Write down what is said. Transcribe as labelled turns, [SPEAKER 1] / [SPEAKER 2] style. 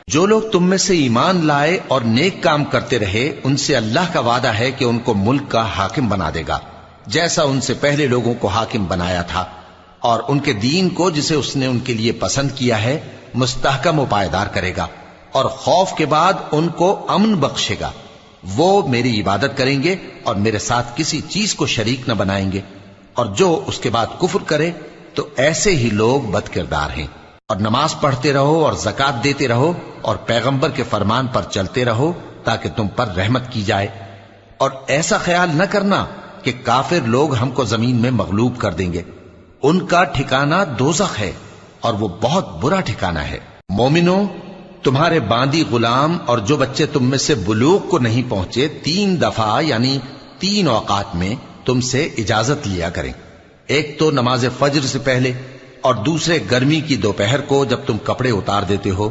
[SPEAKER 1] جو لوگ تم میں سے ایمان لائے اور نیک کام کرتے رہے ان سے اللہ کا وعدہ ہے کہ ان کو ملک کا حاکم بنا دے گا، جیسا ان سے پہلے لوگوں کو حاکم بنایا تھا، اور ان کے دین کو جسے اس نے ان کے لیے پسند کیا ہے مستحکم و پائیدار کرے گا، اور خوف کے بعد ان کو امن بخشے گا۔ وہ میری عبادت کریں گے اور میرے ساتھ کسی چیز کو شریک نہ بنائیں گے، اور جو اس کے بعد کفر کرے تو ایسے ہی لوگ بد کردار ہیں۔ اور نماز پڑھتے رہو اور زکوٰۃ دیتے رہو اور پیغمبر کے فرمان پر چلتے رہو تاکہ تم پر رحمت کی جائے، اور ایسا خیال نہ کرنا کہ کافر لوگ ہم کو زمین میں مغلوب کر دیں گے، ان کا ٹھکانہ دوزخ ہے اور وہ بہت برا ٹھکانہ ہے۔ مومنوں، تمہارے باندی غلام اور جو بچے تم میں سے بلوغ کو نہیں پہنچے 3 دفعہ یعنی 3 اوقات میں تم سے اجازت لیا کریں، ایک تو نماز فجر سے پہلے اور دوسرے گرمی کی دوپہر کو جب تم کپڑے اتار دیتے ہو،